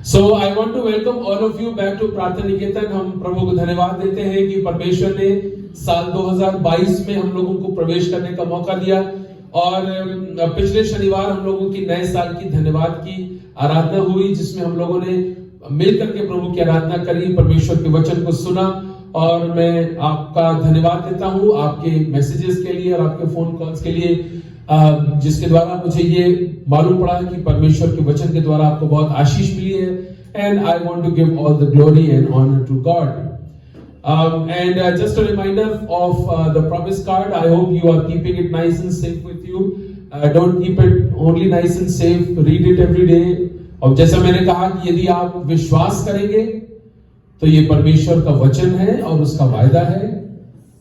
So I want to welcome all of you back to प्रार्थना निकेतन। हम प्रभु को धन्यवाद देते हैं कि परमेश्वर ने साल 2022 में हम लोगों को प्रवेश करने का मौका दिया और पिछले शनिवार हम लोगों की नए साल की धन्यवाद की आराधना हुई, जिसमें हम लोगों ने मिलकर के प्रभु की आराधना करी, परमेश्वर के वचन को सुना। और मैं आपका धन्यवाद देता हूं आपके मैसेजेस के लिए और आपके फोन कॉल्स के लिए, जिसके द्वारा मुझे ये मालूम पड़ा कि परमेश्वर के वचन के द्वारा आपको बहुत आशीष मिली है। And I want to give all the glory and honour to God. And just a reminder of the promise card. I hope you are keeping it nice and safe with you. Don't keep it only nice and safe. Read it every day. और जैसा मैंने कहा कि यदि आप विश्वास करेंगे तो ये परमेश्वर का वचन है और उसका वायदा है,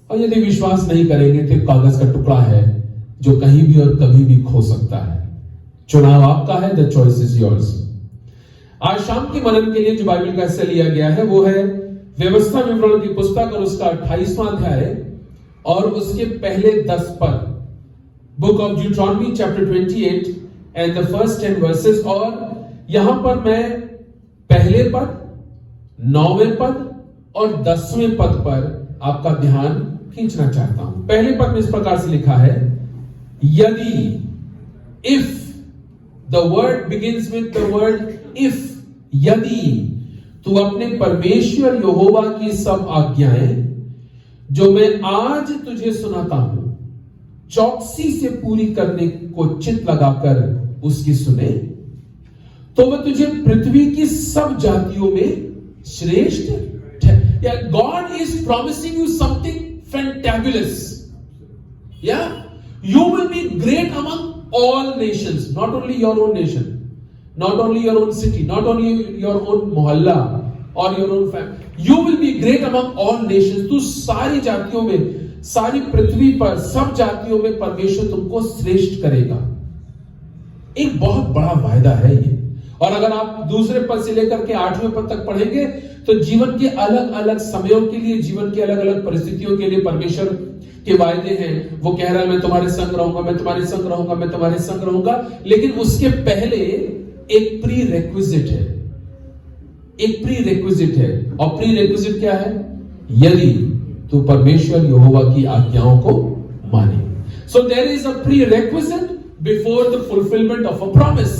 और यदि विश्वास नहीं करेंगे तो कागज का टुकड़ा है जो कहीं भी और कभी भी खो सकता है। चुनाव आपका है, द चॉइस इज योर्स। आज शाम के मनन के लिए जो बाइबल का हिस्सा लिया गया है वो है व्यवस्था विवरण की पुस्तक और उसका 28वां अध्याय और उसके पहले 10 पद। Book of Deuteronomy chapter 28 and the first 10 verses. और यहां पर मैं पहले पद, 9वें पद और 10वें पद पर आपका ध्यान खींचना चाहता हूं। पहले पद में इस प्रकार से लिखा है, यदि, if, the word begins with the word if, यदि तू अपने परमेश्वर यहोवा की सब आज्ञाएं जो मैं आज तुझे सुनाता हूं चौकसी से पूरी करने को चित्त लगाकर उसकी सुने, तो वह तुझे पृथ्वी की सब जातियों में श्रेष्ठ। God is promising you something fantabulous. You will be great among all nations, not only your own nation, not only your own city, not only your own mohalla or your own family. You will be great among all nations. तू सारी जातियों में, सारी पृथ्वी पर सब जातियों में परमेश्वर तुमको श्रेष्ठ करेगा। एक बहुत बड़ा वायदा है ये। और अगर आप दूसरे पद से लेकर के 8वें पद तक पढ़ेंगे तो जीवन के अलग अलग समयों के लिए, जीवन के अलग अलग परिस्थितियों के लिए परमेश्वर के वायदे हैं। वो कह रहा है मैं तुम्हारे संग रहूंगा, मैं तुम्हारे संग रहूंगा, मैं तुम्हारे संग रहूंगा। लेकिन उसके पहले एक प्री रिक्विजिट है, एक प्री रिक्विजिट है। और प्री रिक्विजिट क्या है? यदि तू परमेश्वर यहोवा की आज्ञाओं को माने। So there is a prerequisite before the fulfilment of a promise.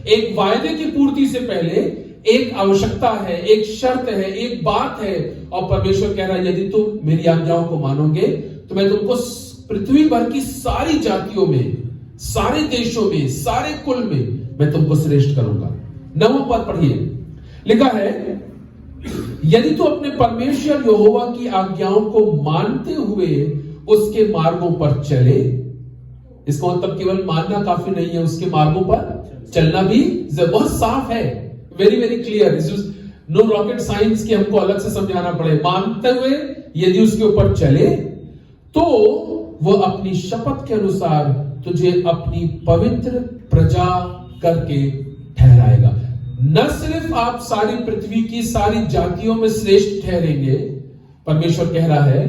एक वायदे की पूर्ति से पहले एक आवश्यकता है, एक शर्त है, एक बात है। और परमेश्वर कह रहा है यदि तुम मेरी आज्ञाओं को मानोगे तो मैं तुमको पृथ्वी भर की सारी जातियों में, सारे देशों में, सारे कुल में मैं तुमको श्रेष्ठ करूंगा। 9वां पद पढ़िए, लिखा है यदि तू अपने परमेश्वर यहोवा की आज्ञाओं को मानते हुए उसके मार्गों पर चले। इसका मतलब केवल मानना काफी नहीं है, उसके मार्गों पर चलना भी बहुत साफ है, very very clear. No rocket science की हमको अलग से समझाना पड़े। मानते हुए यदि उसके ऊपर चले तो वह अपनी शपथ के अनुसार तुझे अपनी पवित्र प्रजा करके ठहराएगा। न सिर्फ आप सारी पृथ्वी की सारी जातियों में श्रेष्ठ ठहरेंगे, परमेश्वर कह रहा है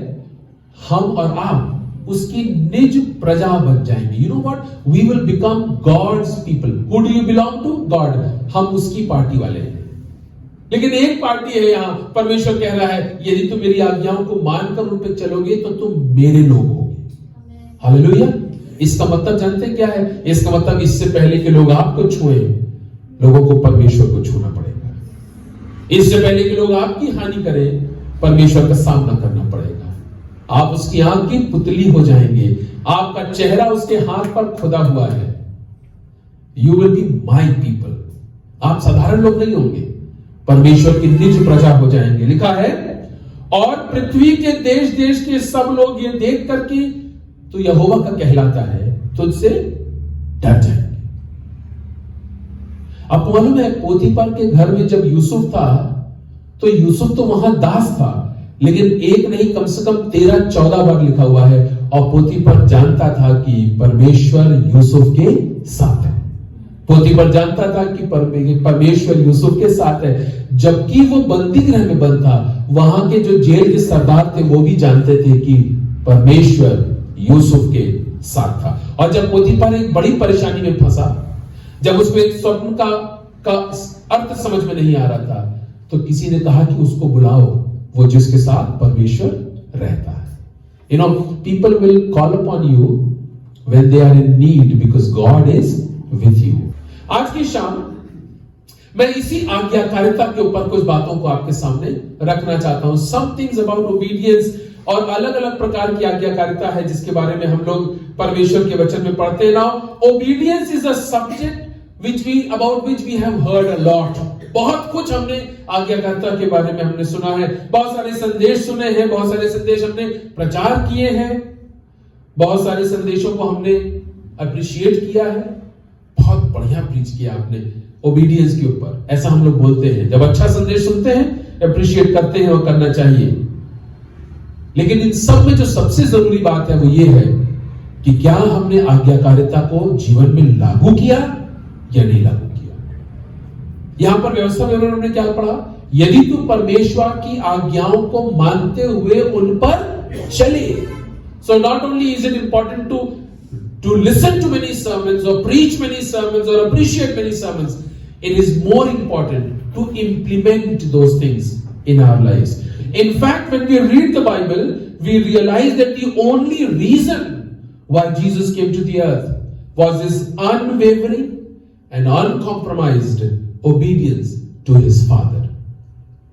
हम और आप उसकी निज प्रजा बन जाएंगे। You know what, we will become God's people. Who do you belong to? God. हम उसकी पार्टी वाले हैं। लेकिन एक पार्टी है यहां, परमेश्वर कह रहा है यदि तुम मेरी आज्ञाओं को मानकर उन पर चलोगे तो तुम मेरे लोग होगे। हालेलुया। इसका मतलब जानते हैं क्या है? इसका मतलब इससे पहले के लोग आपको छुए, लोगों को परमेश्वर को छूना पड़ेगा। इससे पहले के लोग आपकी हानि करें, परमेश्वर का सामना करना पड़ेगा। आप उसकी आंख की पुतली हो जाएंगे, आपका चेहरा उसके हाथ पर खुदा हुआ है। You will be my people. आप साधारण लोग नहीं होंगे, परमेश्वर की निज प्रजा हो जाएंगे। लिखा है और पृथ्वी के देश देश के सब लोग ये देख कर कि तू यहोवा का कहलाता है तुझसे डर जाएंगे। आपको मालूम है पोतीफर के घर में जब यूसुफ था तो यूसुफ तो वहां दास था, लेकिन एक नहीं कम से कम 13-14 बार लिखा हुआ है। और पोतीफर जानता था कि परमेश्वर यूसुफ के साथ है। पोतीफर जानता था कि परमेश्वर यूसुफ के साथ है। जबकि वो बंदी गृह में बंद था, वहां के जो जेल के सरदार थे वो भी जानते थे कि परमेश्वर यूसुफ के साथ था। और जब पोतीफर एक बड़ी परेशानी में फंसा, जब उसको एक स्वप्न का अर्थ समझ में नहीं आ रहा था, तो किसी ने कहा कि उसको बुलाओ, वो जिसके साथ परमेश्वर रहता है। You know, people will call upon you when they are in need because God is with you. आज की शाम मैं इसी आज्ञाकारिता के ऊपर कुछ बातों को आपके सामने रखना चाहता हूं। सम थिंग्स अबाउट ओबीडियंस, और अलग अलग प्रकार की आज्ञाकारिता है जिसके बारे में हम लोग परमेश्वर के वचन में पढ़ते हैं। Now obedience is a subject about which we have heard a lot। बहुत कुछ हमने आज्ञाकारिता के बारे में हमने सुना है, बहुत सारे संदेश सुने हैं, बहुत सारे संदेश हमने प्रचार किए हैं, बहुत सारे संदेशों को हमने अप्रिशिएट किया है। बहुत बढ़िया प्रीच किया आपने ओबीडियंस के ऊपर, ऐसा हम लोग बोलते हैं। जब अच्छा संदेश सुनते हैं अप्रिशिएट करते हैं और करना चाहिए। लेकिन इन सब में जो सबसे जरूरी बात है वो ये है कि क्या हमने आज्ञाकारिता को जीवन में लागू किया या नहीं लागू किया। यहां पर व्यवस्था में हमने क्या पढ़ा, यदि तू परमेश्वर की आज्ञाओं को मानते हुए उन पर चले। So not only is it important to listen to many sermons और प्रीच मेनी सर्मन्स और appreciate many sermons, it is more important to implement those things in our lives. In fact, when we read the Bible, we realize that the only reason why Jesus came to the earth was his unwavering and uncompromised obedience to his Father.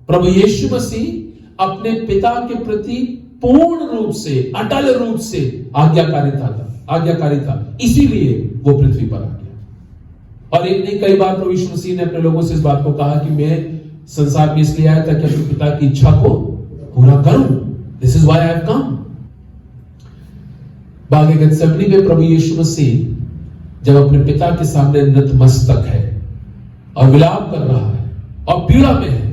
प्रभु यीशु मसीह अपने पिता के प्रति पूर्ण रूप से, अटल रूप से आज्ञाकारी था, इसीलिए वो पृथ्वी पर आ गया। और एक नहीं कई बार प्रभु यीशु मसीह ने अपने लोगों से इस बात को कहा कि मैं संसार में इसलिए आया ताकि अपने पिता की इच्छा को पूरा करूं। This is why I have come. बागे गेत्सेमनी में प्रभु यीशु मसीह जब अपने पिता के सामने नतमस्तक है और विलाप कर रहा है और पीड़ा में है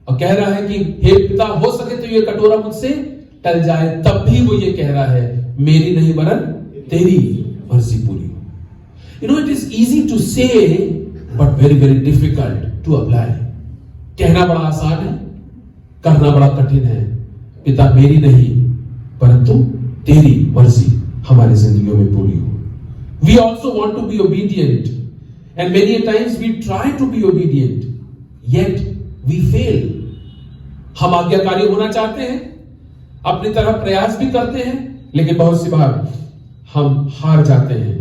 और कह रहा है कि हे पिता, हो सके तो ये कटोरा मुझसे टल जाए, तब भी वो ये कह रहा है मेरी नहीं वरन तेरी मर्जी पूरी हो। You know, it is easy to say but very very difficult to apply. कहना बड़ा आसान है, करना बड़ा कठिन है। पिता, मेरी नहीं परंतु तेरी मर्जी हमारी जिंदगियों में पूरी हो। We also want to be obedient and many times we try to be obedient yet we fail. हम आज्ञाकारी होना चाहते हैं, अपनी तरफ प्रयास भी करते हैं, लेकिन बहुत सी बार हम हार जाते हैं।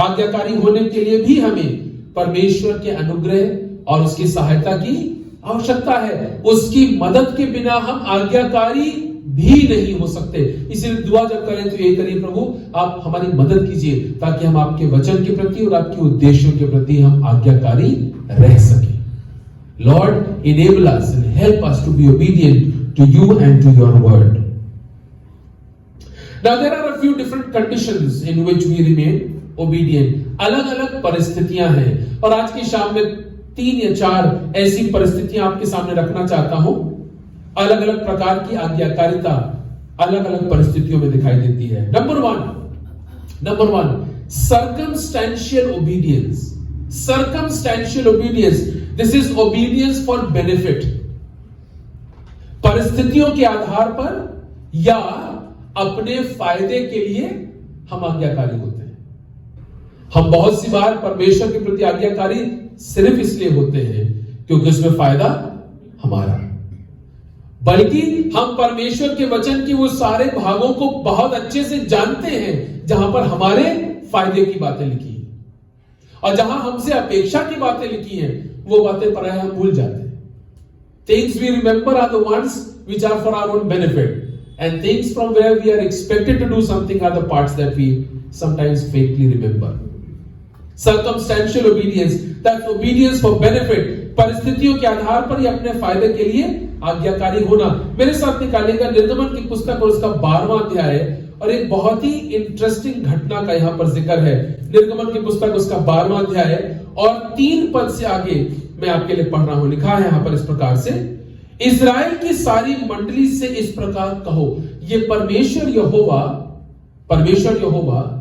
आज्ञाकारी होने के लिए भी हमें परमेश्वर के अनुग्रह और उसकी सहायता की आवश्यकता है। उसकी मदद के बिना हम आज्ञाकारी भी नहीं हो सकते। इसलिए दुआ जब करें तो ये करिए, प्रभु आप हमारी मदद कीजिए ताकि हम आपके वचन के प्रति और आपके उद्देश्यों के प्रति हम आज्ञाकारी रह सकें। Lord, enable us and help us to be obedient to you and to your word. Now there are a few different conditions in which we remain obedient. अलग अलग परिस्थितियां हैं और आज की शाम में 3 या 4 ऐसी परिस्थितियां आपके सामने रखना चाहता हूं। अलग अलग प्रकार की आज्ञाकारिता अलग अलग परिस्थितियों में दिखाई देती है। Number one, circumstantial obedience. Circumstantial obedience, this is obedience for benefit. परिस्थितियों के आधार पर या अपने फायदे के लिए हम आज्ञाकारी होते हैं। हम बहुत सी बार परमेश्वर के प्रति आज्ञाकारी सिर्फ इसलिए होते हैं क्योंकि उसमें फायदा हमारा, बल्कि हम परमेश्वर के वचन की वो सारे भागों को बहुत अच्छे से जानते हैं जहां पर हमारे फायदे की बातें लिखी हैं, और जहां हमसे अपेक्षा की बातें लिखी हैं वो बातें प्रायः हम भूल जाते हैं। Things we remember are the ones which are for our own benefit, and things from where we are expected to do something are the parts that we sometimes faintly remember. Circumstantial obedience, that's obedience for benefit. परिस्थितियों के आधार पर या अपने फायदे के लिए आज्ञाकारी होना। मेरे साथ निकालेगा निर्गमन की पुस्तक और उसका 12वां अध्याय, और एक बहुत ही इंटरेस्टिंग घटना का यहाँ पर जिक्र है। निर्गमन की पुस्तक उसका 12वां अध्याय और 3 पद से आगे मैं आपके लिए पढ़ रहा हूं। लिखा है यहाँ पर इस प्रकार से, इस्राएल की सारी मंडली से इस प्रकार कहो। ये परमेश्वर यहोवा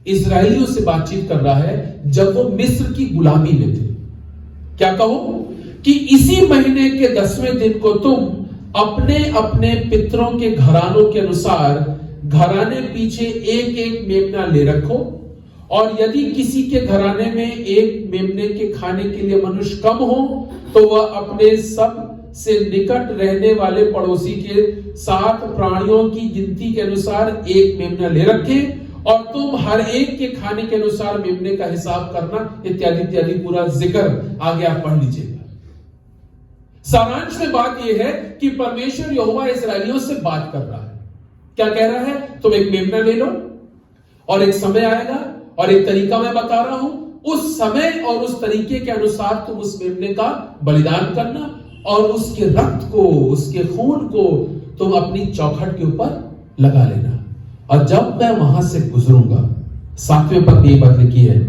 इस्राएलियों से बातचीत कर रहा है जब वो मिस्र की गुलामी में थे। क्या कहो कि इसी महीने के 10वें दिन को तुम अपने अपने पितरों के घरानों के अनुसार घराने पीछे एक एक मेमना ले रखो और यदि किसी के घराने में एक मेमने के खाने के लिए मनुष्य कम हो, तो वह अपने सब से निकट रहने वाले पड़ोसी के 7 प्राणियों की गिनती के अनुसार एक मेमना ले रखे, और तुम हर एक के खाने के अनुसार मेमने का हिसाब करना, इत्यादि इत्यादि पूरा जिक्र आगे आप पढ़ लीजिएगा। सारांश में बात यह है कि परमेश्वर यहोवा इस्राएलियों से बात कर रहा है। क्या कह रहा है? तुम एक मेमना ले लो, और एक समय आएगा और एक तरीका मैं बता रहा हूं, उस समय और उस तरीके के अनुसार तुम उस मेमने का बलिदान करना, और उसके रक्त को, उसके खून को तुम अपनी चौखट के ऊपर लगा लेना। और जब मैं वहां से गुजरूंगा, 7वें पद में ये बात लिखी है,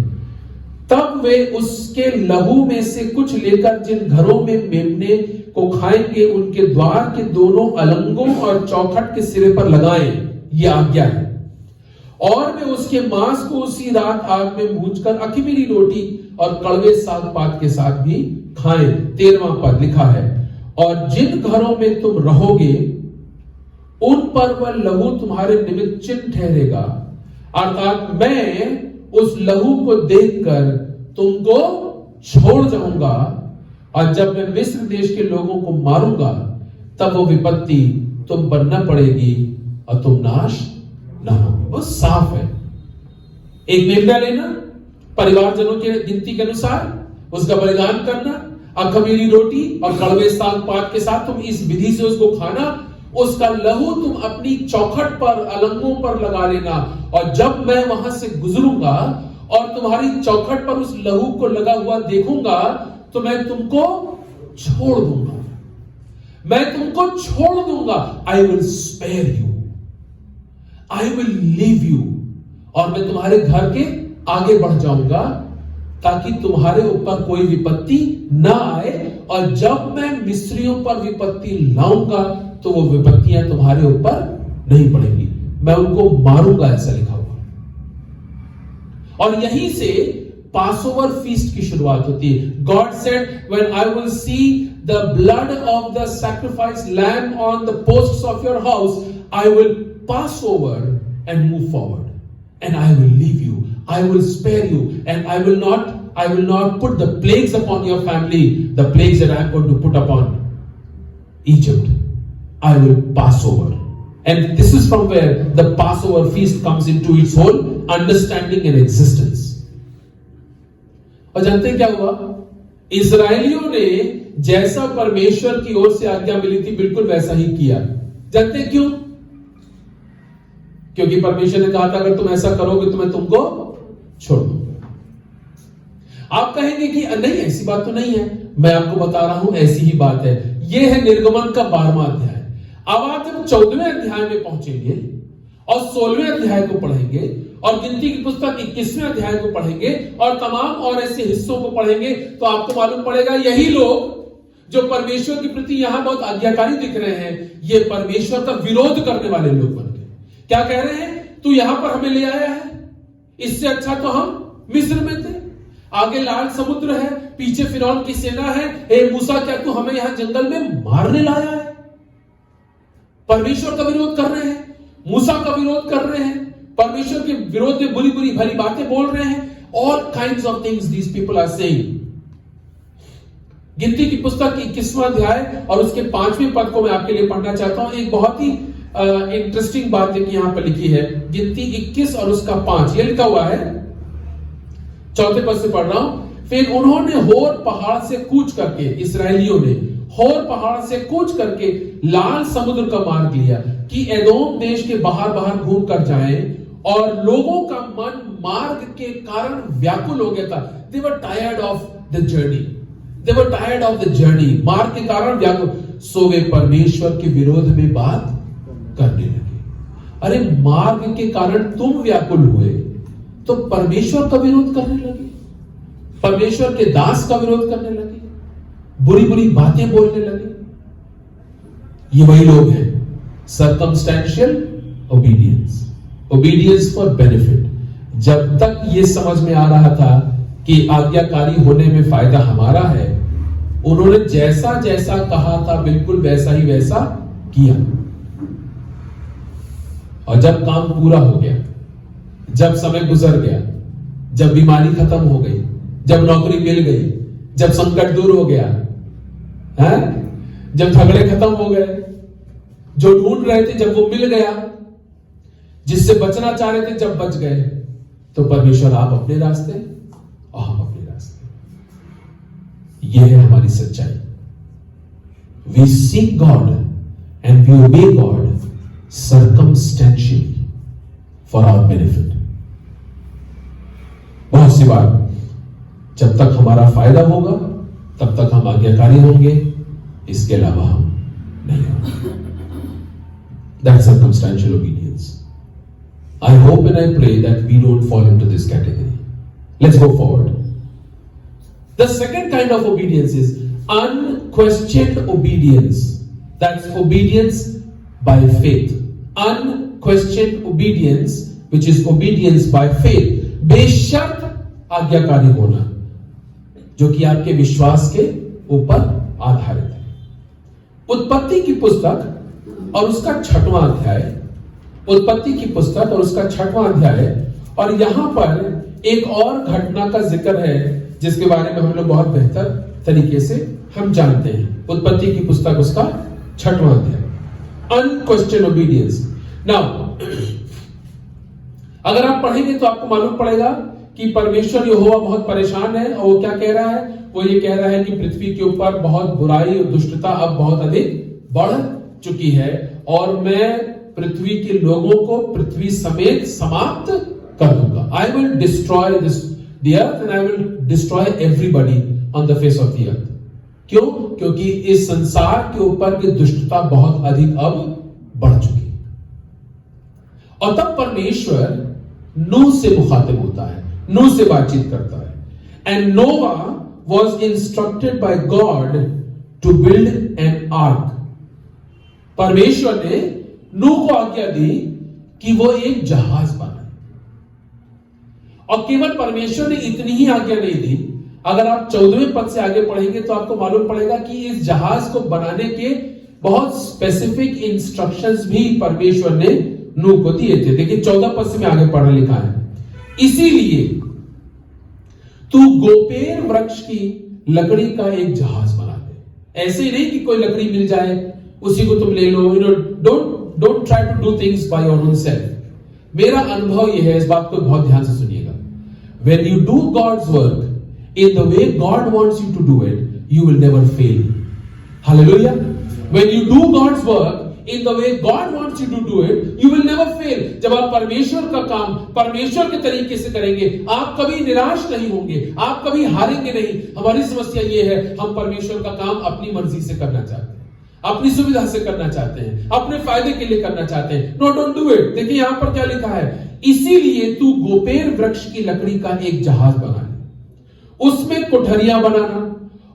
तब वे उसके लहू में से कुछ लेकर जिन घरों में मेमने को खाएंगे, उनके द्वार के दोनों अलंगों और चौखट के सिरे पर लगाएं। ये आज्ञा है। और वे उसके मांस को उसी रात आग में भूनकर अख़मीरी रोटी और कड़वे साग पात के साथ भी खाएं। 13वां पद लिखा है, और जिन घरों में तुम रहोगे उन पर वह लहू तुम्हारे निमित्त चिन्ह ठहरेगा, अर्थात मैं उस लहू को देखकर तुमको छोड़ जाऊंगा, और जब मैं मिस्र देश के लोगों को मारूंगा, तब वो विपत्ति तुम पर न पड़ेगी और तुम नाश न होगे। वो साफ है। एक मेमना लेना, परिवारजनों के गिनती के अनुसार उसका बलिदान करना, अख़मीरी रोटी और कड़वे साग पात के साथ तुम इस विधि से उसको खाना, उसका लहू तुम अपनी चौखट पर, अलंगों पर लगा लेना, और जब मैं वहां से गुजरूंगा और तुम्हारी चौखट पर उस लहू को लगा हुआ देखूंगा, तो मैं तुमको छोड़ दूंगा, मैं तुमको छोड़ दूंगा। I will spare you, I will leave you, और मैं तुम्हारे घर के आगे बढ़ जाऊंगा ताकि तुम्हारे ऊपर कोई विपत्ति ना आए, और जब मैं मिस्रियों पर विपत्ति लाऊंगा तो वो विपत्तियां तुम्हारे ऊपर नहीं पड़ेगी, मैं उनको मारूंगा, ऐसा लिखा हुआ। और यहीं से पासओवर फीस्ट की शुरुआत होती है। God said, when I will see the blood of the sacrifice lamb on the posts of your house, I will pass over and move forward, and I will leave you, I will spare you, and I will not put the plagues upon your family, the plagues that I am going to put upon Egypt. I will pass over. And this is from where the Passover feast comes into its whole understanding and existence. और जानते हैं क्या हुआ? इस्राएलियों ने जैसा परमेश्वर की ओर से आज्ञा मिली थी, बिल्कुल वैसा ही किया। जानते हैं क्यों? क्योंकि परमेश्वर ने कहा था, अगर तुम ऐसा करोगे तो मैं तुमको छोड़ दूंगा। आप कहेंगे कि नहीं, ऐसी बात तो नहीं है। मैं आपको बता रहा हूं, ऐसी ही बात है। यह है निर्गमन का 12वां अध्याय। अब आप जब 14वें अध्याय में पहुंचेंगे और 16वें अध्याय को पढ़ेंगे और गिनती की पुस्तक 21वें अध्याय को पढ़ेंगे और तमाम और ऐसे हिस्सों को पढ़ेंगे, तो आपको मालूम पड़ेगा यही लोग जो परमेश्वर के प्रति यहां बहुत आज्ञाकारी दिख रहे हैं, ये परमेश्वर का विरोध करने वाले लोग बन गए। क्या कह रहे हैं? तू यहां पर हमें ले आया है, इससे अच्छा तो हम मिस्र में थे। आगे लाल समुद्र है, पीछे फिरौन की सेना है। हे मूसा, क्या तू हमें यहां जंगल में मारने लाया है? परमेश्वर का विरोध कर रहे हैं, मूसा का विरोध कर रहे हैं, परमेश्वर के विरोध में बुरी बुरी भली बातें बोल रहे हैं। All kinds of things these people are saying. गिनती की पुस्तक 21वां अध्याय और उसके 5वें पद को मैं आपके लिए पढ़ना चाहता हूं। एक बहुत ही इंटरेस्टिंग बात है कि यहां पर लिखी है, गिनती 21 और उसका 5, ये लिखा हुआ है। 4 पद से पढ़ रहा हूं। फिर उन्होंने होर पहाड़ से कूच करके, इस्राएलियों ने होर पहाड़ से कूच करके लाल समुद्र का मार्ग लिया कि एदोम देश के बाहर बाहर घूम कर जाएं, और लोगों का मन मार्ग के कारण व्याकुल हो गया था। They were tired of the journey, they were tired of the journey, मार्ग के कारण व्याकुल। सो वे परमेश्वर के विरोध में बात करने लगे। अरे मार्ग के कारण तुम व्याकुल हुए तो परमेश्वर का विरोध करने लगे, परमेश्वर के दास का विरोध करने लगे, बुरी बुरी बातें बोलने लगे। ये वही लोग हैं, circumstantial obedience, obedience for benefit. जब तक ये समझ में आ रहा था कि आज्ञाकारी होने में फायदा हमारा है, उन्होंने जैसा जैसा कहा था बिल्कुल वैसा ही वैसा किया। और जब काम पूरा हो गया, जब समय गुजर गया, जब बीमारी खत्म हो गई, जब नौकरी मिल गई, जब संकट दूर हो गया, है? जब झगड़े खत्म हो गए, जो ढूंढ रहे थे जब वो मिल गया, जिससे बचना चाह रहे थे जब बच गए, तो परमेश्वर आप अपने रास्ते और हम अपने रास्ते। यह है हमारी सच्चाई। We seek God and we obey God circumstantially for our benefit. बहुत सी बार जब तक हमारा फायदा होगा तब तक हम आज्ञाकारी होंगे, इसके अलावा हम नहीं होंगे। That's circumstantial obedience. I hope and I pray that we don't fall into this category. Let's go forward. The second kind of obedience is unquestioned obedience. That's obedience by faith. Unquestioned obedience, which is obedience by faith. बेशर्त आज्ञाकारी होना, जो कि आपके विश्वास के ऊपर आधारित है। उत्पत्ति की पुस्तक और उसका 6वां अध्याय, उत्पत्ति की पुस्तक और उसका 6वां अध्याय, और यहां पर एक और घटना का जिक्र है जिसके बारे में हम लोग बहुत बेहतर तरीके से हम जानते हैं। उत्पत्ति की पुस्तक उसका 6वां अध्याय, अनक्वेश्चन ओबीडियंस। नाउ अगर आप पढ़ेंगे तो आपको मालूम पड़ेगा कि परमेश्वर यहोवा बहुत परेशान है, और वो क्या कह रहा है? वो ये कह रहा है कि पृथ्वी के ऊपर बहुत बुराई और दुष्टता अब बहुत अधिक बढ़ चुकी है, और मैं पृथ्वी के लोगों को पृथ्वी समेत समाप्त कर दूंगा। I will destroy this the earth and I will destroy everybody on the face of the earth. क्यों? क्योंकि इस संसार के ऊपर की दुष्टता बहुत अधिक अब बढ़ चुकी है। और तब परमेश्वर नूह से मुखातिब होता है, नूह से बातचीत करता है। And Noah was instructed by God to build an ark. परमेश्वर ने नूह को आज्ञा दी कि वो एक जहाज बनाए। और केवल परमेश्वर ने इतनी ही आज्ञा नहीं दी। अगर आप 14वें पद से आगे पढ़ेंगे तो आपको मालूम पड़ेगा कि इस जहाज को बनाने के बहुत स्पेसिफिक इंस्ट्रक्शंस भी परमेश्वर ने नूह को दिए थे। देखिए 14 पद से में आगे पढ़ा लिखा है, इसीलिए तू गोपेर वृक्ष की लकड़ी का एक जहाज बना दे। ऐसे ही नहीं कि कोई लकड़ी मिल जाए उसी को तुम ले लो। Don't try to do things by your own self. मेरा अनुभव यह है, इस बात को बहुत ध्यान से सुनिएगा, when you do God's work in the way God wants you to do it, you will never fail. Hallelujah. When you do God's work in the way God wants you to do it, you will never fail. जब आप परमेश्वर का काम परमेश्वर के तरीके से करेंगे, आप कभी निराश नहीं होंगे, आप कभी हारेंगे नहीं। हमारी समस्या ये है, हम परमेश्वर का काम अपनी मर्जी से करना चाहते हैं, अपनी सुविधा से करना चाहते हैं, अपने फायदे के लिए करना चाहते हैं। No, don't do it. देखिए यहां पर क्या लिखा है, इसीलिए तू गोपेर वृक्ष की लकड़ी का एक जहाज बना ले, उसमें कोठरियां बनाना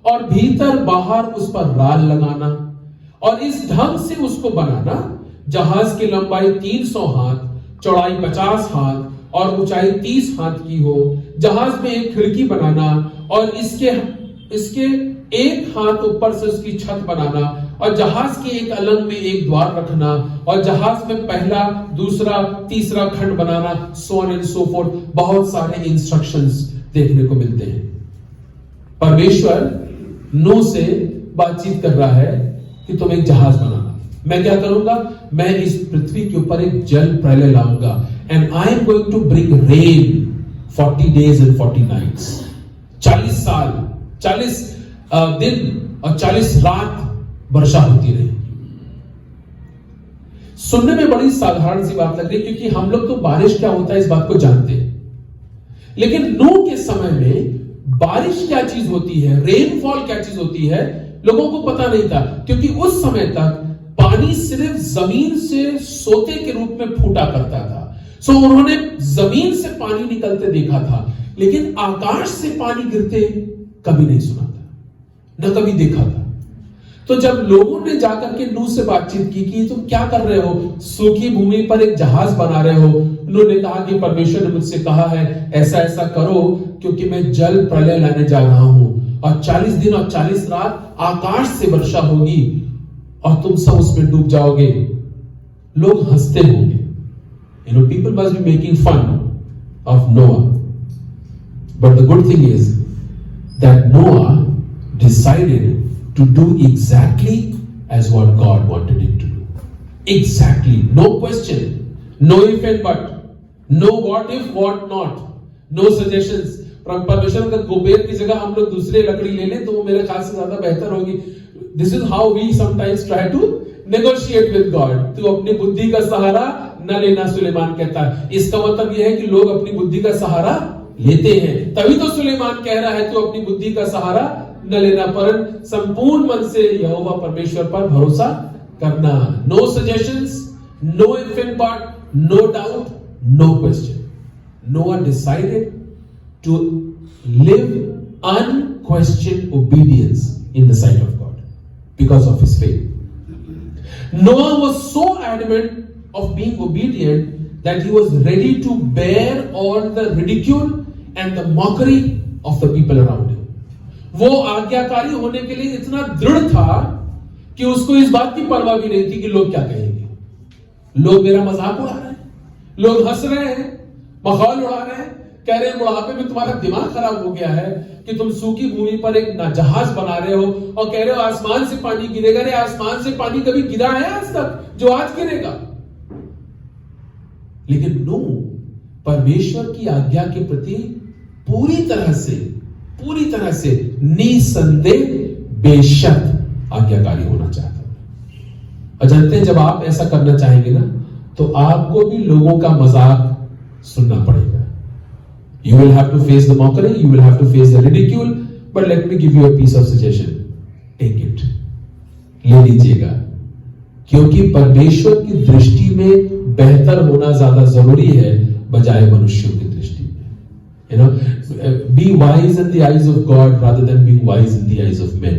और भीतर बाहर उस पर राल लगाना, और इस ढंग से उसको बनाना, जहाज की लंबाई 300 हाथ, चौड़ाई 50 हाथ और ऊंचाई 30 हाथ की हो। जहाज में एक खिड़की बनाना और इसके एक हाथ ऊपर से उसकी छत बनाना, और जहाज के एक अलंग में एक द्वार रखना, और जहाज में पहला, दूसरा, तीसरा खंड बनाना, so on and so forth। बहुत सारे इंस्ट्रक्शंस देखने को मिलते हैं। परमेश्वर नूह से बातचीत कर रहा है कि तुम एक जहाज बनाना, मैं क्या करूंगा, मैं इस पृथ्वी के ऊपर एक जल प्रलय लाऊंगा, and I am going to bring rain 40 days and 40 nights। 40 साल, 40 दिन और 40 रात वर्षा होती रही। सुनने में बड़ी साधारण सी बात लग रही, क्योंकि हम लोग तो बारिश क्या होता है इस बात को जानते हैं, लेकिन नूह के समय में बारिश क्या चीज होती है, रेनफॉल क्या चीज होती है, लोगों को पता नहीं था। क्योंकि उस समय तक पानी सिर्फ जमीन से सोते के रूप में फूटा करता था। सो उन्होंने जमीन से पानी निकलते देखा था, लेकिन आकाश से पानी गिरते कभी नहीं सुना था, न कभी देखा था। तो जब लोगों ने जाकर के नूह से बातचीत की कि तुम क्या कर रहे हो, सूखी भूमि पर एक जहाज बना रहे हो, उन्होंने कहा कि परमेश्वर ने मुझसे कहा है ऐसा ऐसा करो, क्योंकि मैं जल प्रलय लाने जा रहा हूं, और 40 दिन और 40 रात आकाश से वर्षा होगी और तुम सब उसमें डूब जाओगे। लोग हंसते होंगे, people must be making fun of Noah. But the good thing is that Noah decided to do exactly as what God wanted him to do. Exactly. No question. No if and but. No what if, what not. No suggestions. परमेश्वर का गोबेर की जगह हम लोग दूसरे लकड़ी ले लें तो वो मेरे ख्याल से ज्यादा बेहतर होगी. This is how we sometimes try to negotiate with God. तू अपनी बुद्धि का सहारा न लेना, सुलेमान कहता है. इसका मतलब यह है कि लोग अपनी बुद्धि का सहारा लेते हैं. तभी तो सुलेमान कह रहा है तू अपनी बुद्धि का सहारा न लेना, पर संपूर्ण मन से यहोवा परमेश्वर पर भरोसा करना. No suggestions, no if and but, no doubt, no question. Noah decided to live unquestioned obedience in the sight of God because of his faith. Noah was so adamant of being obedient that he was ready to bear all the ridicule and the mockery of the people around him. वो आज्ञाकारी होने के लिए इतना दृढ़ था कि उसको इस बात की परवाह भी नहीं थी कि लोग क्या कहेंगे. लोग मेरा मजाक उड़ा रहे हैं, लोग हंस रहे हैं, मखौल उड़ा रहे हैं, कह रहे हैं बुढ़ापे में तुम्हारा दिमाग खराब हो गया है कि तुम सूखी भूमि पर एक जहाज बना रहे हो और कह रहे हो आसमान से पानी गिरेगा. रे आसमान से पानी कभी गिरा है आज तक जो आज गिरेगा? लेकिन नो, परमेश्वर की आज्ञा के प्रति पूरी तरह से निसंदेह बेशक आज्ञाकारी होना चाहता है. और जानते हैं जब आप ऐसा करना चाहेंगे ना तो आपको भी लोगों का मजाक सुनना पड़ेगा. You will have to face the mockery, you will have to face the ridicule, but let me give you a piece of suggestion. Take it. ले लीजिएगा, क्योंकि परमेश्वर की दृष्टि में बेहतर होना ज्यादा जरूरी है बजाय मनुष्यों की दृष्टि में. You know, be wise in the eyes of God rather than being wise in the eyes of men.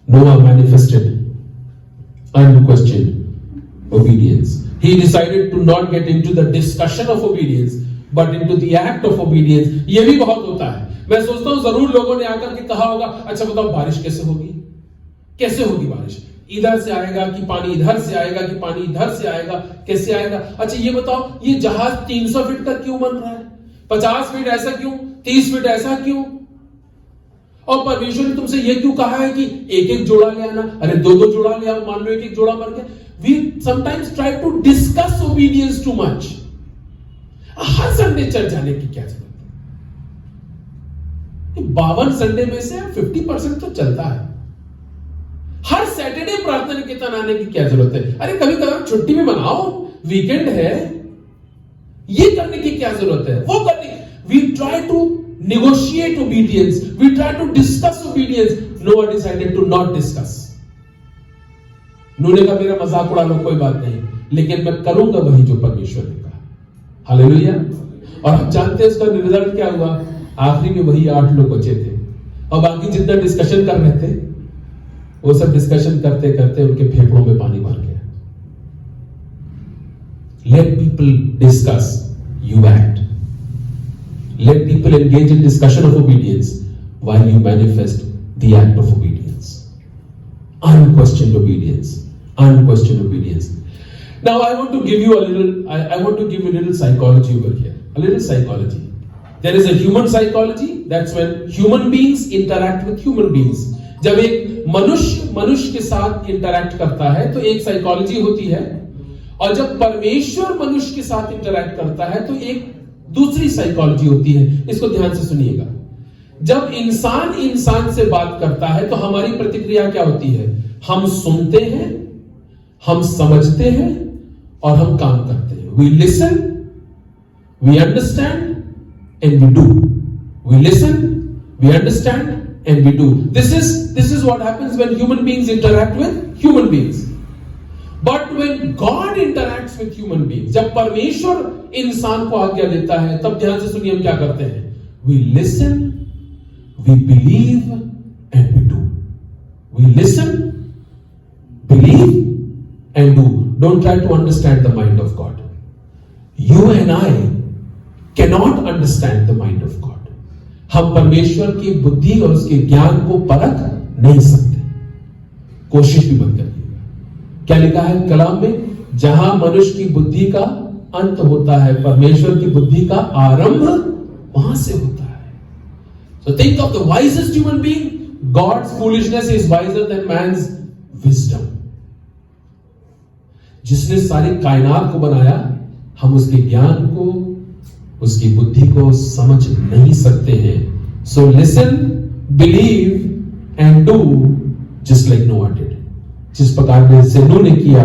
Noah manifested unquestioned obedience. He decided to not get into the discussion of obedience, but into the act of obedience. ये भी बहुत होता है. मैं सोचता हूं जरूर लोगों ने आकर के कहा होगा, अच्छा बताओ बारिश कैसे होगी? कैसे होगी बारिश? इधर से आएगा कि पानी इधर से आएगा कि पानी इधर से आएगा? कैसे आएगा? अच्छा ये बताओ ये जहाज 300 फीट तक क्यों बन रहा है? 50 फीट ऐसा क्यों? 30 फीट ऐसा क्यों? और परमेश्वर ने तुमसे ये क्यों कहा है कि एक एक जोड़ा ले आना? अरे दो दो जोड़ा ले आओ, मान लो एक एक जोड़ा मर गया. We sometimes try to discuss obedience too much. Her Sunday church जाने की क्या जरूरत है? 52 संडे में से 50% तो चलता है. हर सैटरडे प्रार्थना निकेतन आने की क्या जरूरत है? अरे कभी कभी छुट्टी में मनाओ, वीकेंड है. ये करने की क्या जरूरत है? वो करने. We try to negotiate obedience. We try to discuss obedience. Noah decided to not discuss. उन्होंने कहा मेरा मजाक उड़ा लो कोई बात नहीं, लेकिन मैं करूंगा वही जो परमेश्वर ने कहा. हालेलुया. और हम जानते हैं इसका रिजल्ट क्या हुआ. आखिरी में वही 8 लोग बचे थे और बाकी जितना डिस्कशन कर रहे थे वो सब डिस्कशन करते करते उनके फेफड़ों में पानी भर गया. Let people discuss, you act. Let people engage in discussion of obedience while you manifest the act of obedience. Unquestioned obedience. Unquestioned obedience. Now I want to give you a little psychology over here. A little psychology. There is a human psychology. That's when human beings interact with human beings. जब एक मनुष्य के साथ interact करता है तो एक psychology होती है, और जब परमेश्वर मनुष्य के साथ इंटरैक्ट करता है तो एक दूसरी साइकोलॉजी होती है. इसको ध्यान से सुनिएगा. जब इंसान से बात करता है तो हमारी प्रतिक्रिया क्या होती है? हम सुनते हैं, हम समझते हैं और हम काम करते हैं. We listen, we understand and we do. We listen, we understand and we do. This is what happens when human beings interact with human beings. But when God interacts with human beings, जब परमेश्वर इंसान को आज्ञा देता है तब ध्यान से सुनिए हम क्या करते हैं. We listen, we believe and we do. We listen, believe and do. Don't try to understand the mind of God. You and I cannot understand the mind of God. हम परमेश्वर की बुद्धि और उसके ज्ञान को परख नहीं सकते. कोशिश भी मत करिएगा. क्या लिखा है कलाम में? जहां मनुष्य की बुद्धि का अंत होता है, परमेश्वर की बुद्धि का आरंभ वहां से होता है. So think of the wisest human being. God's foolishness is wiser than man's wisdom. जिसने सारी कायनात को बनाया, हम उसके ज्ञान को, उसकी बुद्धि को समझ नहीं सकते हैं. So listen, believe and do just like Noah did. जिस प्रकार से नूह ने किया,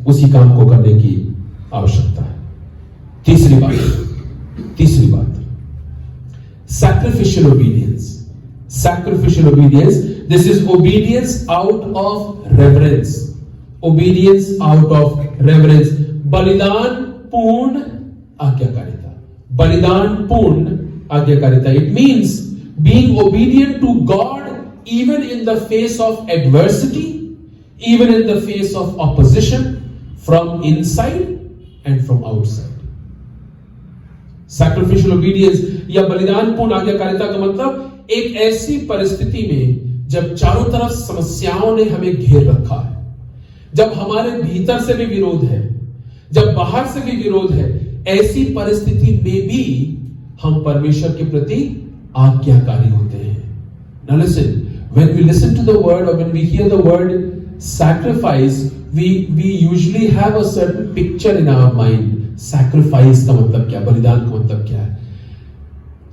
उसी काम को करने की आवश्यकता है. तीसरी बात, sacrificial obedience. Sacrificial obedience. This is obedience out of reverence. Obedience out of reverence. बलिदान पूर्ण आज्ञाकारिता. बलिदान पूर्ण आज्ञाकारिता. It means being obedient to God even in the face of adversity, even in the face of opposition from inside and from outside. Sacrificial obedience या बलिदान पूर्ण आज्ञाकारिता का मतलब एक ऐसी परिस्थिति में जब चारों तरफ समस्याओं ने हमें घेर रखा है, जब हमारे भीतर से भी विरोध है, जब बाहर से भी विरोध है, ऐसी परिस्थिति में भी हम परमेश्वर के प्रति आज्ञाकारी होते हैं. Now listen, when we listen to the word or when we hear the word sacrifice, we usually have a certain picture in our mind. Sacrifice का मतलब क्या, बलिदान का मतलब क्या है.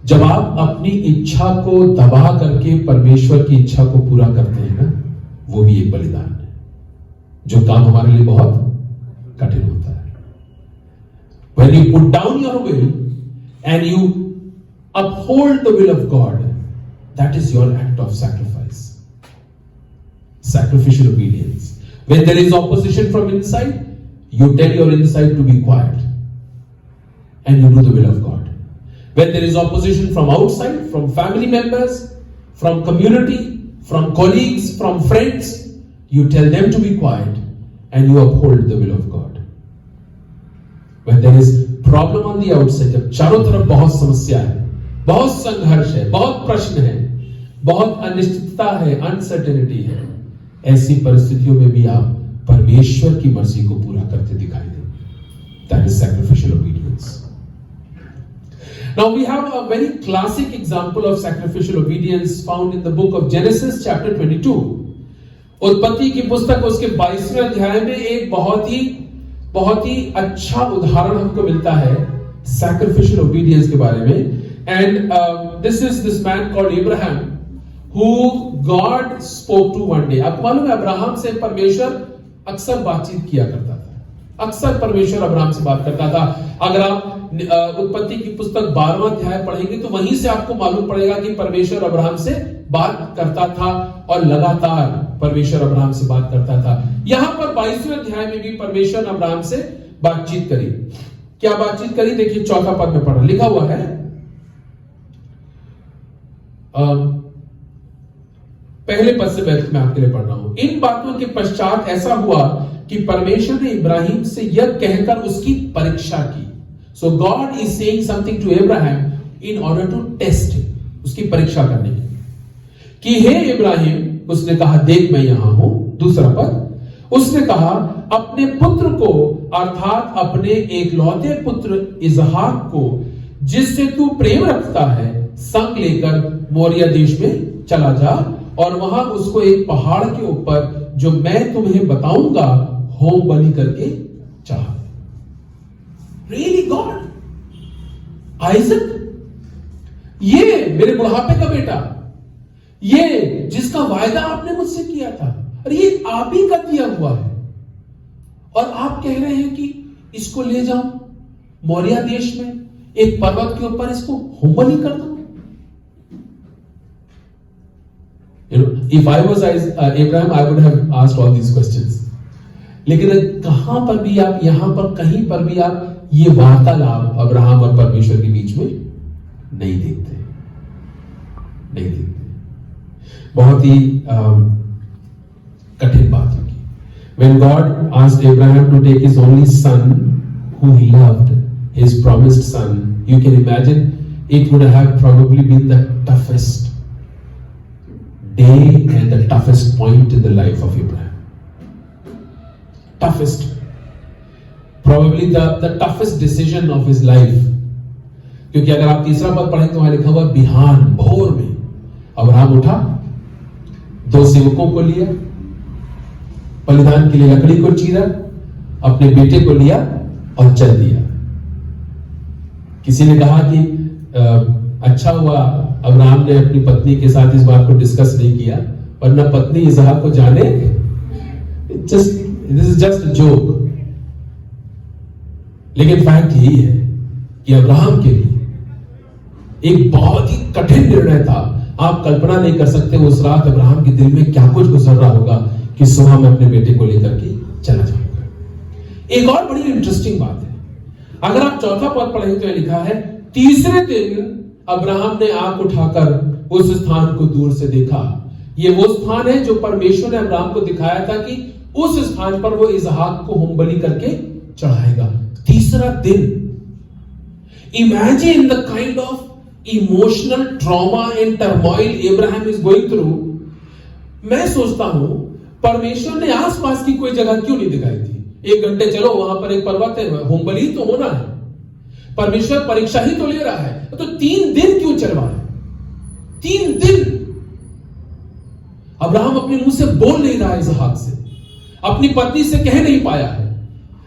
जब आप अपनी इच्छा को दबा करके परमेश्वर की इच्छा को पूरा करते हैं ना, वो भी एक बलिदान है, जो काम हमारे लिए बहुत कठिन होता है. When you put down your will and you uphold the will of God, that is your act of sacrifice. Sacrificial obedience. When there is opposition from inside, you tell your inside to be quiet and you do the will of God. When there is opposition from outside, from family members, from community, from colleagues, from friends, you tell them to be quiet and you uphold the will of God. When there is problem on the outside, जब चारों तरफ बहुत समस्या है, बहुत संघर्ष है, बहुत प्रश्न है, बहुत अनिश्चितता है, अनसर्टेनिटी है, ऐसी परिस्थितियों में भी आप परमेश्वर की मर्जी को पूरा करते दिखाई देंगे. That is sacrificial obedience. Now we have a very classic example of sacrificial obedience found in the book of Genesis chapter 22. उत्पत्ति की पुस्तक उसके 22वें अध्याय में एक बहुत ही अच्छा उदाहरण हमको मिलता है sacrificial obedience के बारे में. And this is this man called Abraham who God spoke to one day. आपको मालूम है अब्राहम से परमेश्वर अक्सर बातचीत किया करता था. अक्सर परमेश्वर अब्राहम से बात करता था. अगर आप उत्पत्ति की पुस्तक 12वां अध्याय पढ़ेंगे तो वहीं से आपको मालूम पड़ेगा कि परमेश्वर अब्राहम से बात करता था और लगातार परमेश्वर अब्राहम से बात करता था. यहां पर 22वें अध्याय में भी परमेश्वर ने अब्राहम से बातचीत करी. क्या बातचीत करी? देखिए 4था पद में पढ़ा, लिखा हुआ है, पहले पद से मैं आपके लिए पढ़ रहा हूं. इन बातों के पश्चात ऐसा हुआ कि परमेश्वर ने इब्राहिम से यह कहकर उसकी परीक्षा की. So God is saying something to Abraham in order to test him, उसकी परीक्षा करने की कि हे इब्राहिम, उसने कहा देख मैं यहां हूं. दूसरा पद, उसने कहा अपने पुत्र को अर्थात अपने एकलौते पुत्र इसहाक को जिससे तू प्रेम रखता है संग लेकर मोरिया देश में चला जा और वहां उसको एक पहाड़ के ऊपर जो मैं तुम्हें बताऊंगा होम बलि करके चाह. Really God? Isaac? ये मेरे बुढ़ापे का बेटा, ये जिसका वायदा आपने मुझसे किया था, और ये आप ही का दिया हुआ है, और आप कह रहे हैं कि इसको ले जाओ मोरिया देश में एक पर्वत के ऊपर इसको होम बलि कर दो. If I was Abraham, I would have asked all these questions. लेकिन कहां पर भी आप, यहां पर कहीं पर भी आप ये वार्तालाप अब्राहम और परमेश्वर के बीच में नहीं देखते. बहुत ही कठिन बात होगी. When God asked Abraham to take his only son, who he loved, his promised son, you can imagine it would have probably been the toughest day and the toughest point in the life of Abraham. Toughest. probably the toughest decision of his life. क्योंकि अगर आप तीसरा पद पढ़ें तो वहां लिखा हुआ बिहान भोर में अब्राहम उठा, 2 सेवकों को लिया, बलिदान के लिए लकड़ी को चीरा, अपने बेटे को लिया और चल दिया। किसी ने कहा कि अच्छा हुआ अब्राहम ने अपनी पत्नी के साथ इस बात को डिस्कस नहीं किया, वरना पत्नी इसहाक को जाने, this is just a joke. लेकिन फैक्ट यही है कि अब्राहम के लिए एक बहुत ही कठिन निर्णय था। आप कल्पना नहीं कर सकते उस रात अब्राहम के दिल में क्या कुछ गुजर रहा होगा कि सुबह मैं अपने बेटे को लेकर के चला जाऊंगा। एक और बड़ी इंटरेस्टिंग बात है, अगर आप चौथा पद पढ़ेंगे तो लिखा है तीसरे दिन अब्राहम ने आंख उठाकर उस स्थान को दूर से देखा। ये वो स्थान है जो परमेश्वर ने अब्राहम को दिखाया था कि उस स्थान पर वो इसहाक को होमबलि करके चढ़ाएगा। तीसरा दिन। Imagine the kind of emotional trauma and turmoil Abraham is going through. मैं सोचता हूं परमेश्वर ने आसपास की कोई जगह क्यों नहीं दिखाई थी। 1 घंटे चलो, वहां पर एक पर्वत है, होमबलि तो होना है, परमेश्वर परीक्षा ही तो ले रहा है, तो 3 दिन क्यों चलवाए? 3 दिन अब्राहम अपने मुंह से बोल नहीं रहा है, इसहाक से अपनी पत्नी से कह नहीं पाया है,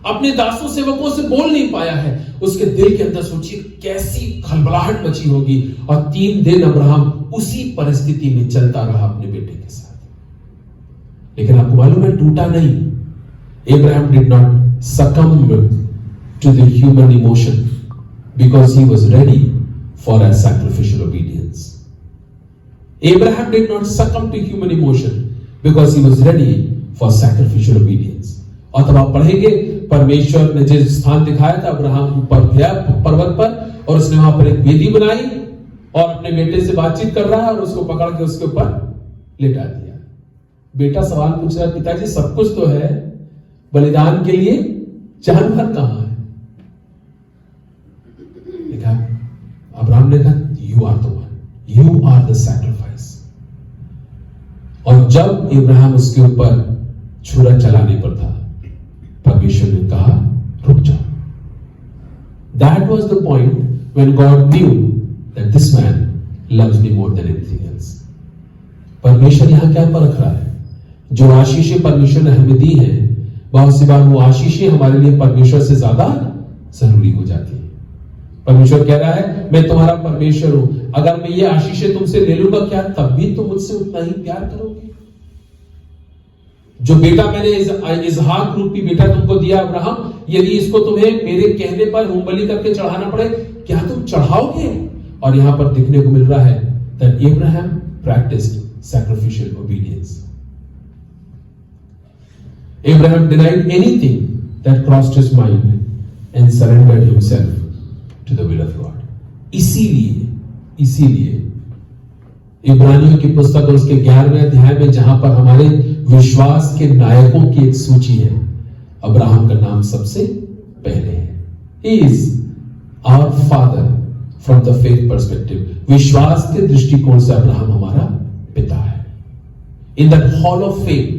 अपने दासों सेवकों से बोल नहीं पाया है। उसके दिल के अंदर सोचिए कैसी खलबलाहट मची होगी। और 3 दिन अब्राहम उसी परिस्थिति में चलता रहा अपने बेटे के साथ। लेकिन आपको मालूम है, टूटा नहीं। Abraham did not succumb to the human emotion because he was ready for a sacrificial obedience. Abraham did not succumb to human emotion because he was ready for sacrificial obedience. और तब आप पढ़ेंगे परमेश्वर ने जिस स्थान दिखाया था, अब्राहम ऊपर गया पर्वत पर और उसने वहां पर एक वेदी बनाई और अपने बेटे से बातचीत कर रहा है और उसको पकड़ के उसके ऊपर लेटा दिया। बेटा सवाल पूछ रहा है, पिताजी सब कुछ तो है, बलिदान के लिए जानवर कहां है? देखा, अब्राहम ने कहा you are the one, you are the sacrifice. और जब इब्राहिम उसके ऊपर छुरा चलाने पर था, परमेश्वर ने कहा रुक जाओ। That was the point when God knew that this man loves me more than anything else. परमेश्वर यहां क्या परख रहा है? जो आशीषें परमेश्वर ने हमें दी हैं, बहुत सी बार वो आशीषें हमारे लिए परमेश्वर से ज्यादा जरूरी हो जाती है। परमेश्वर कह रहा है मैं तुम्हारा परमेश्वर हूं, अगर मैं ये आशीषें तुमसे ले लूंगा क्या तब भी तुम मुझसे उतना ही प्यार करोगे? जो बेटा मैंने इसहाक रूपी बेटा तुमको दिया अब्राहम, यदि इसको तुम्हें मेरे कहने पर होमबलि करके चढ़ाना पड़े, क्या तुम चढ़ाओगे? और यहां पर देखने को मिल रहा है that Abraham practiced sacrificial obedience. Abraham denied anything that crossed his mind and surrendered himself to the will of God. इसीलिए इब्रानियों की पुस्तक और उसके 11वें अध्याय में जहां पर हमारे विश्वास के नायकों की एक सूची है, अब्राहम का नाम सबसे पहले है। He is our father from the faith perspective. विश्वास के दृष्टिकोण से अब्राहम हमारा पिता है। In that hall of fame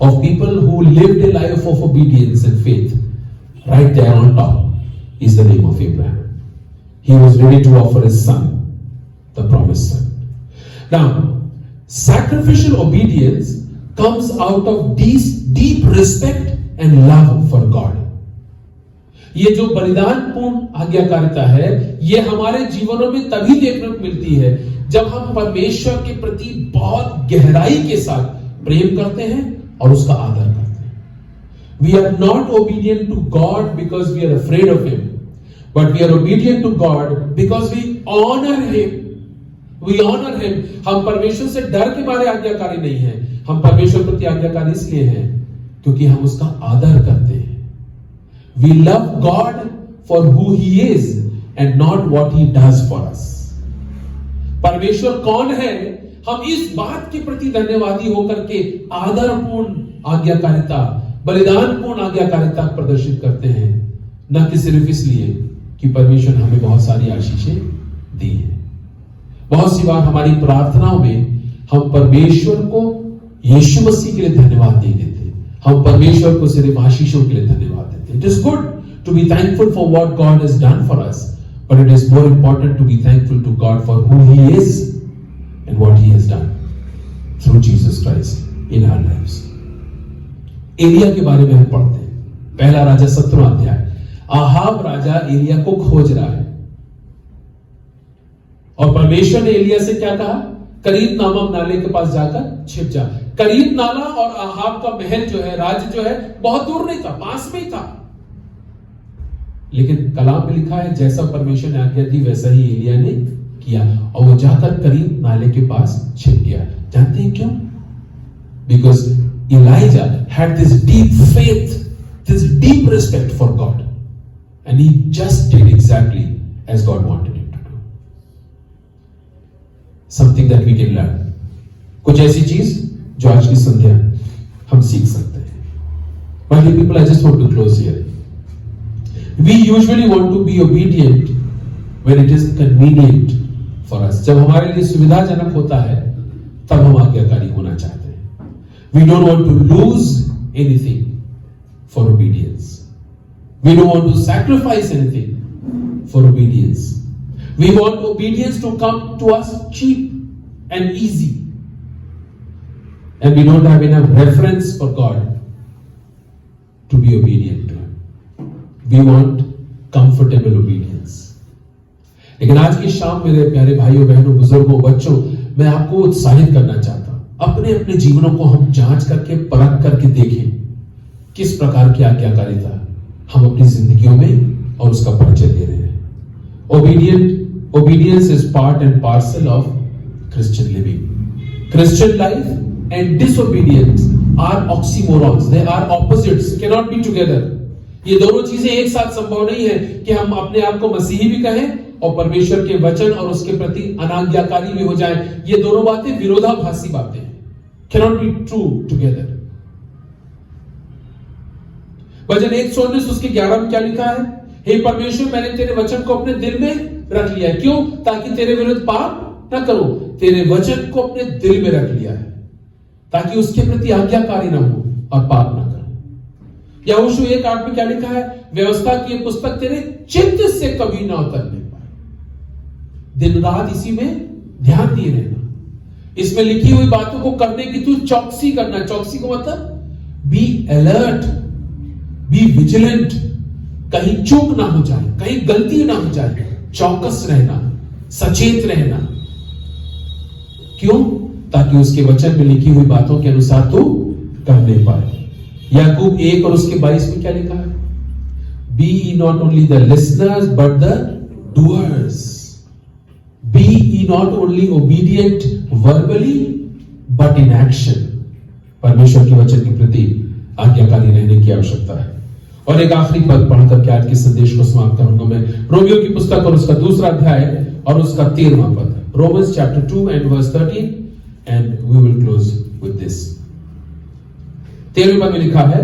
of people who lived a life of obedience and faith, right there on top is the name of Abraham. He was ready to offer his son, the promised son. Now, sacrificial obedience comes out of deep respect and love for God. ये जो बलिदान पूर्ण आज्ञाकारिता है, ये हमारे जीवनों में तभी देखने को मिलती है जब हम परमेश्वर के प्रति बहुत गहराई के साथ प्रेम करते हैं और उसका आदर करते हैं। We are not obedient to God because we are afraid of Him, but we are obedient to God because we honor Him. We honor Him. हम परमेश्वर से डर के मारे आज्ञाकारी नहीं हैं, हम परमेश्वर प्रति आज्ञाकारी इसलिए हैं क्योंकि हम उसका आदर करते हैं। We love God for who He is and not what He does for us. परमेश्वर कौन है, हम इस बात के प्रति धन्यवादी होकर के आदरपूर्ण आज्ञाकारिता, बलिदानपूर्ण आज्ञाकारिता प्रदर्शित करते हैं, न कि सिर्फ इसलिए कि परमेश्वर हमें बहुत सारी आशीषें दी है। बहुत सी बार हमारी प्रार्थनाओं में हम परमेश्वर को यीशु मसीह के लिए धन्यवाद नहीं देते, हम परमेश्वर को सिर्फ आशीषों के लिए धन्यवाद देते हैं। It is good to be thankful for what God has done for us, but it is more important to be thankful to God for who He is and what He has done through Jesus Christ in our lives. Eliya के बारे में हम पढ़ते हैं, पहला राजा 17वां अध्याय। Ahab राजा एलिया को खोज रहा है और परमेश्वर ने एलिया से क्या कहा? करीत नामक नाले के पास जाकर छिप जा। करीत नाला और आहाब का महल जो है, राज्य जो है, बहुत दूर नहीं था, पास में ही था। लेकिन कलाम में लिखा है जैसा परमेश्वर ने आज्ञा दी वैसा ही एलिया ने किया और वो जाकर करीत नाले के पास छिप गया। जानते हैं क्यों? Because Elijah had this deep faith, this deep respect for God, and he just did exactly as God wanted him to do. Something that we can learn. कुछ ऐसी चीज जो आज की संध्या हम सीख सकते हैं। My dear people, I just want to close here. We usually want to be obedient when it is convenient for us. जब हमारे लिए सुविधाजनक होता है तब हम आज्ञाकारी होना चाहते हैं। We don't want to lose anything for obedience. We don't want to sacrifice anything for obedience. We want obedience to come to us cheap and easy. And we don't have enough reference for God to be obedient to Him. We want comfortable obedience. लेकिन आज की शाम मेरे प्यारे भाइयों बहनों बुजुर्गों बच्चों, मैं आपको उत्साहित करना चाहता हूं। अपने अपने जीवनों को हम जांच करके परख करके देखें किस प्रकार की आज्ञाकारिता हम अपनी जिंदगियों में और उसका परिचय दे रहे हैं। Obedience is part and parcel of Christian living. Christian life and disobedience are oxymorons. They are opposites. Cannot be together. ये दोनों चीजें एक साथ संभव नहीं है कि हम अपने आप को मसीही भी कहें और परमेश्वर के वचन और उसके प्रति अनाज्ञाकारी भी हो जाएं। ये दोनों बातें विरोधाभासी बातें हैं। Cannot be true together. भजन 119 उसके 11 में क्या लिखा है? हे परमेश्वर, मैंने तेरे वचन को अपने दिल में रख लिया है। क्यों? ताकि तेरे विरुद्ध पाप न करूं। तेरे वचन को अपने दिल में रख लिया है ताकि उसके प्रति आज्ञाकारी न हो और पाप न करूं। यहोशू 1:8 में क्या लिखा है? व्यवस्था की पुस्तक तेरे चित्त से कभी ना उतरने पाए। दिन रात इसी में ध्यान दिए रहना, इसमें लिखी हुई बातों को करने की तू चौकसी करना। चौकसी को मतलब बी अलर्ट, बी विजिलेंट, कहीं चूक ना हो जाए, कहीं गलती ना हो जाए। चौकस रहना, सचेत रहना। क्यों? ताकि उसके वचन में लिखी हुई बातों के अनुसार तू करने पाए। याकूब 1 और उसके 22 में क्या लिखा है? Be not only the listeners but the doers. Be ye not only obedient verbally but in action. परमेश्वर के वचन के प्रति आज्ञाकारी रहने की आवश्यकता है। और एक आखिरी पद पढ़कर के आज के संदेश को समाप्त करूंगा मैं। रोमियो की पुस्तक और उसका 2रा अध्याय और उसका 13वां पद। Romans chapter 2 and verse 13 and we will close with this. 13वें पद में लिखा है,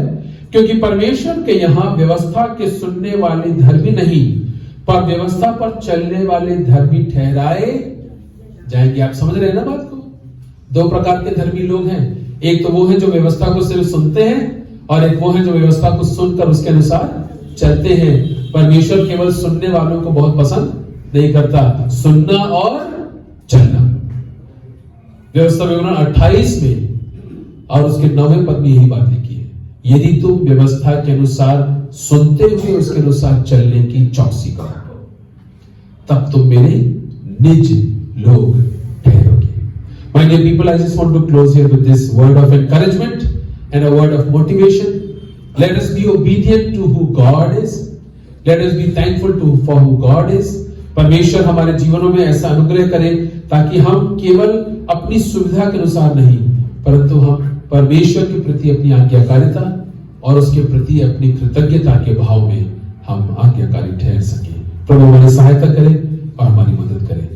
क्योंकि परमेश्वर के यहाँ व्यवस्था के सुनने वाले धर्मी नहीं पर व्यवस्था पर चलने वाले धर्मी ठहराए जाएंगे। आप समझ रहे हैं ना बात को? 2 प्रकार के धर्मी लोग हैं। एक तो वो है जो व्यवस्था को सिर्फ सुनते हैं और एक वो है जो व्यवस्था को सुनकर उसके अनुसार चलते हैं। परमेश्वर केवल सुनने वालों को बहुत पसंद नहीं करता, सुनना और चलना। व्यवस्था विवरण 28 में और उसके 9वें पद में यही बात लिखी है, यदि तुम व्यवस्था के अनुसार सुनते हुए उसके अनुसार चलने की चौकसी करो तब तुम मेरे निज लोग ठहरोगे। My dear people, I just want to close here with this word of encouragement and a word of motivation. Let us be obedient to who God is. Let us be thankful for who God is. परमेश्वर हमारे जीवनों में ऐसा अनुग्रह करे ताकि हम केवल अपनी सुविधा के अनुसार नहीं परंतु हम परमेश्वर के प्रति अपनी आज्ञाकारिता और उसके प्रति अपनी कृतज्ञता के भाव में हम आज्ञाकारी ठहर सके। प्रभु हमारी सहायता करे और हमारी मदद करे।